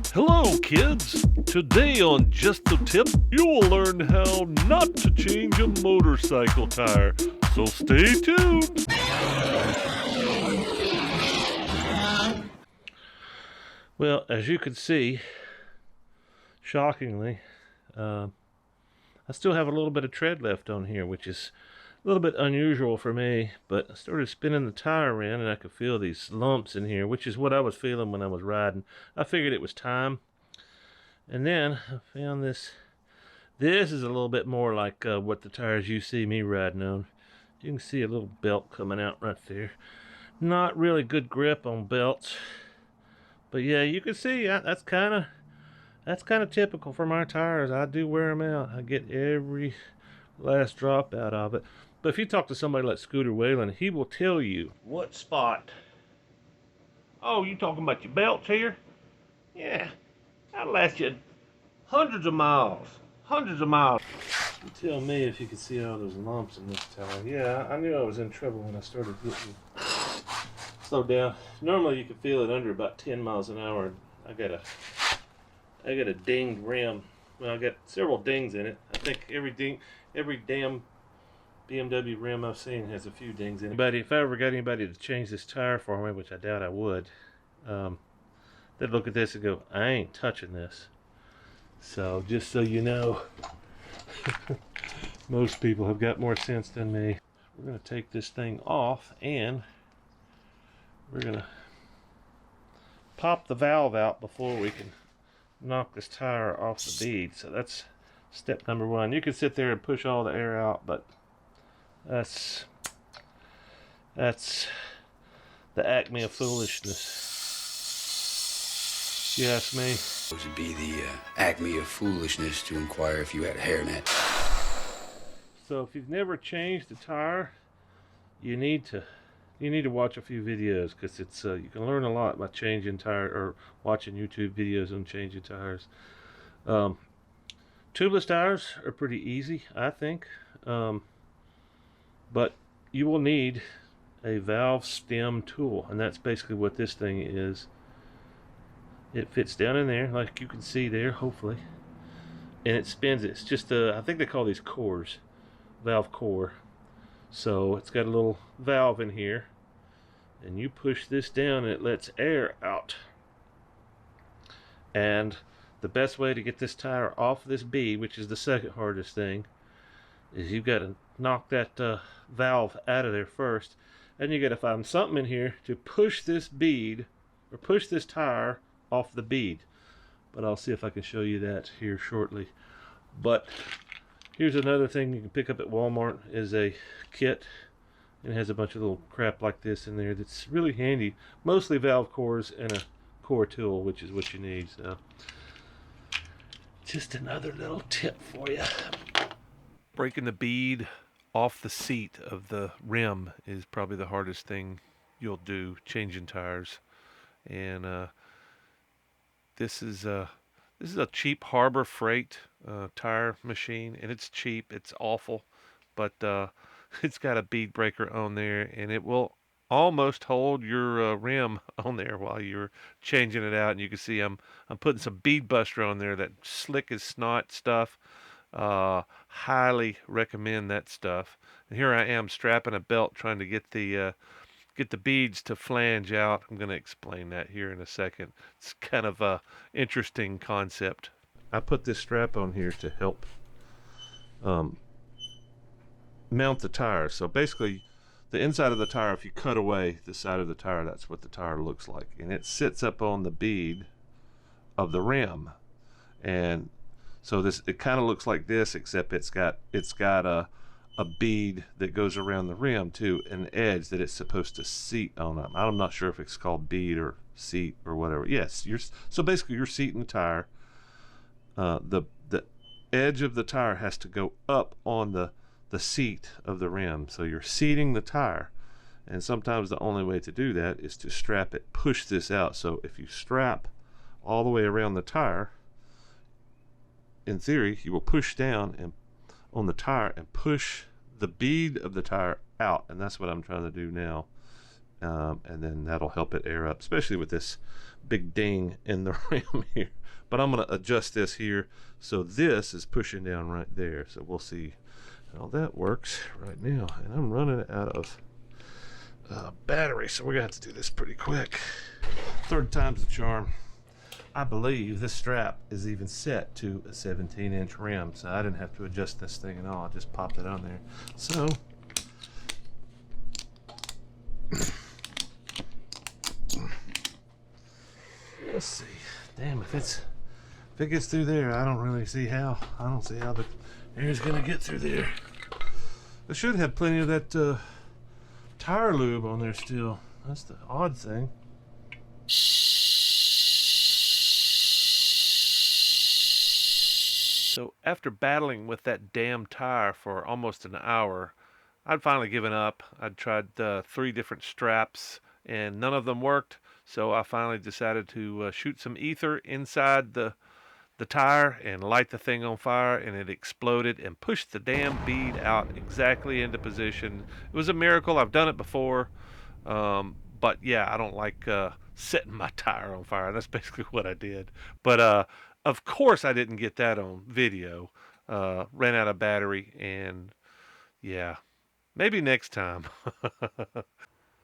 Hello, kids! Today on Just the Tip, you will learn how not to change a motorcycle tire. So stay tuned! Well, as you can see, shockingly, I still have a little bit of tread left on here, which is a little bit unusual for me, but I started spinning the tire around and I could feel these lumps in here, which is what I was feeling when I was riding. I figured it was time. And then I found this. This is a little bit more like what the tires you see me riding on. You can see a little belt coming out right there. Not really good grip on belts. But yeah, you can see that's kind of typical for my tires. I do wear them out. I get every last drop out of it. But if you talk to somebody like Scooter Whalen, he will tell you what spot. Oh, you talking about your belts here? Yeah, that'll last you hundreds of miles. Hundreds of miles. You tell me if you could see all those lumps in this tire. Yeah, I knew I was in trouble when I started getting slowed down. Normally you can feel it under about 10 miles an hour. I got a dinged rim. Well, I got several dings in it. I think every damn BMW rim I've seen has a few dings in it. But if I ever got anybody to change this tire for me, which I doubt I would, they'd look at this and go, I ain't touching this. So just so you know, most people have got more sense than me. We're going to take this thing off and we're going to pop the valve out before we can knock this tire off the bead. So that's step number one. You can sit there and push all the air out, but that's the acme of foolishness. You ask me. It would be the acme of foolishness to inquire if you had a hairnet. So if you've never changed a tire, you need to watch a few videos, because it's you can learn a lot by changing tire or watching YouTube videos on changing tires. Tubeless tires are pretty easy, I think, but you will need a valve stem tool, and that's basically what this thing is. It fits down in there, like you can see there, hopefully, and it spins it. It's just I think they call these cores, valve core. So it's got a little valve in here, and you push this down and it lets air out. And the best way to get this tire off this bead, which is the second hardest thing, is you've got to knock that valve out of there first, and you got to find something in here to push this bead, or push this tire off the bead. But I'll see if I can show you that here shortly. But here's another thing you can pick up at Walmart, is a kit. It has a bunch of little crap like this in there that's really handy. Mostly valve cores and a core tool, which is what you need. So just another little tip for you. Breaking the bead off the seat of the rim is probably the hardest thing you'll do changing tires. And this is a cheap Harbor Freight tire machine, and it's cheap. It's awful, but it's got a bead breaker on there, and it will almost hold your rim on there while you're changing it out. And you can see I'm putting some bead buster on there, that slick as snot stuff. Highly recommend that stuff. And here I am strapping a belt, trying to get the beads to flange out. I'm going to explain that here in a second. It's kind of a interesting concept. I put this strap on here to help mount the tire. So basically, the inside of the tire, if you cut away the side of the tire, that's what the tire looks like. And it sits up on the bead of the rim. And so it kind of looks like this, except it's got a bead that goes around the rim too, an edge that it's supposed to seat on. I'm not sure if it's called bead or seat or whatever. Yes, so basically you're seating the tire. The edge of the tire has to go up on the seat of the rim, so you're seating the tire. And sometimes the only way to do that is to strap it, push this out. So if you strap all the way around the tire, in theory you will push down and on the tire and push the bead of the tire out, and that's what I'm trying to do now. and then that'll help it air up, especially with this big ding in the rim here. But I'm going to adjust this here so this is pushing down right there. So we'll see how that works right now. And I'm running out of battery, so we're going to have to do this pretty quick. Third time's the charm. I believe this strap is even set to a 17-inch rim, so I didn't have to adjust this thing at all. I just popped it on there. So let's see. Damn, if it gets through there, I don't really see how. I don't see how the air's gonna get through there. I should have plenty of that tire lube on there still. That's the odd thing. So after battling with that damn tire for almost an hour, I'd finally given up. I'd tried 3 different straps and none of them worked. So I finally decided to shoot some ether inside the tire and light the thing on fire, and it exploded and pushed the damn bead out exactly into position. It was a miracle. I've done it before. But yeah, I don't like setting my tire on fire. That's basically what I did. But of course I didn't get that on video. Ran out of battery, and yeah, maybe next time.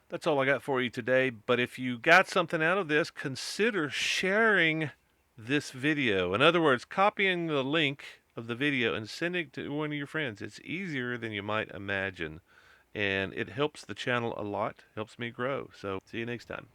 That's all I got for you today. But if you got something out of this, consider sharing this video. In other words, copying the link of the video and sending it to one of your friends. It's easier than you might imagine. And it helps the channel a lot, helps me grow. So see you next time.